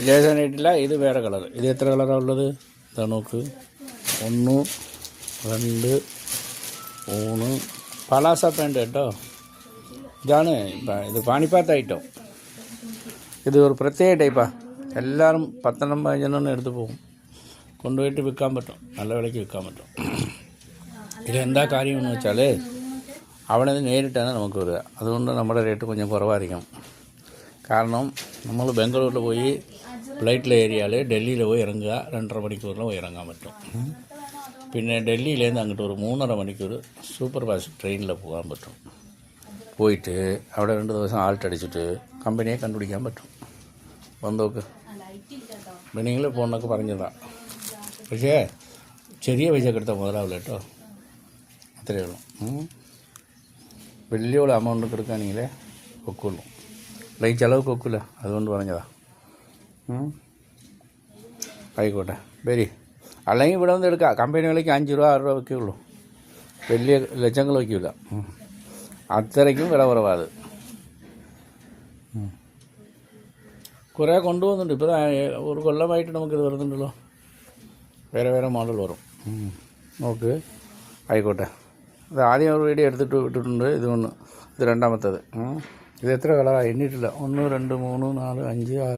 ജേഴ്സനായിട്ടില്ല, ഇത് വേറെ കളർ. ഇത് എത്ര കളറാണ് ഉള്ളത്? ഇതാ നോക്ക്, 1 2 3 പലാസ പാൻറ് കേട്ടോ. ഇതാണ് ഇത് പാണിപ്പാത്ത ഐറ്റം. ഇത് ഒരു പ്രത്യേക ടൈപ്പാണ്. എല്ലാവരും 10 15 എടുത്ത് പോകും, കൊണ്ടുപോയിട്ട് വിൽക്കാൻ പറ്റും, നല്ല വിലയ്ക്ക് വിൽക്കാൻ പറ്റും. ഇതെന്താ കാര്യമെന്ന് വെച്ചാൽ അവിടെ നിന്ന് നേരിട്ടാണ് നമുക്ക് വരിക, അതുകൊണ്ട് നമ്മുടെ റേറ്റ് கொஞ்சம் കുറവായിരിക്കും. കാരണം നമ്മൾ ബാംഗ്ലൂരിൽ പോയി ഫ്ലൈറ്റിൽ ഏരിയയിൽ ഡൽഹിയിൽ പോയി ഇറങ്ങുക, 2.5 മണിക്കൂറിൽ പോയി ഇറങ്ങാൻ പറ്റും. പിന്നെ ഡൽഹിയിലേന്ന് അങ്ങോട്ട് ഒരു 3.5 മണിക്കൂർ സൂപ്പർ ഫാസ്റ്റ് ട്രെയിനിൽ പോകാൻ പറ്റും. പോയിട്ട് അവിടെ 2 ദിവസം ആൾട്ടടിച്ചിട്ട് കമ്പനിയെ കണ്ടുപിടിക്കാൻ പറ്റും. വന്നോക്ക്, വേണമെങ്കിൽ പോകണമെന്നൊക്കെ പറഞ്ഞതാണ്. പക്ഷേ ചെറിയ പൈസക്ക് എടുത്താൽ മുതലാവില്ല കേട്ടോ, അത്രയേ ഉള്ളൂ. വലിയ എമൗണ്ട് എടുക്കുകയാണെങ്കിൽ ഒക്കുള്ളൂ, ഈ ചിലവൊക്കെ ഒക്കില്ല, അതുകൊണ്ട് പറഞ്ഞതാണ്. ആയിക്കോട്ടെ, വരി. അല്ലെങ്കിൽ ഇവിടെ വന്ന് എടുക്കാം, കമ്പനി വിലയ്ക്ക് 5 രൂപ 6 രൂപ വയ്ക്കുള്ളൂ, വലിയ ലക്ഷങ്ങൾ വയ്ക്കില്ല, അത്രയ്ക്കും വില കുറവാണ് അത്. കുറേ കൊണ്ടുപോകുന്നുണ്ട്, ഇപ്പോൾ ഒരു കൊല്ലമായിട്ട് നമുക്കിത് വരുന്നുണ്ടല്ലോ, വേറെ വേറെ മോഡൽ വരും. നോക്ക്, ആയിക്കോട്ടെ. ഇത് ആദ്യം ഒരു വീഡിയോ എടുത്തിട്ട് വിട്ടിട്ടുണ്ട്, ഇത് രണ്ടാമത്തേത്. ഇത് എത്ര കളറാണ് എണ്ണിയിട്ടില്ല, 1 2 3 4 5 6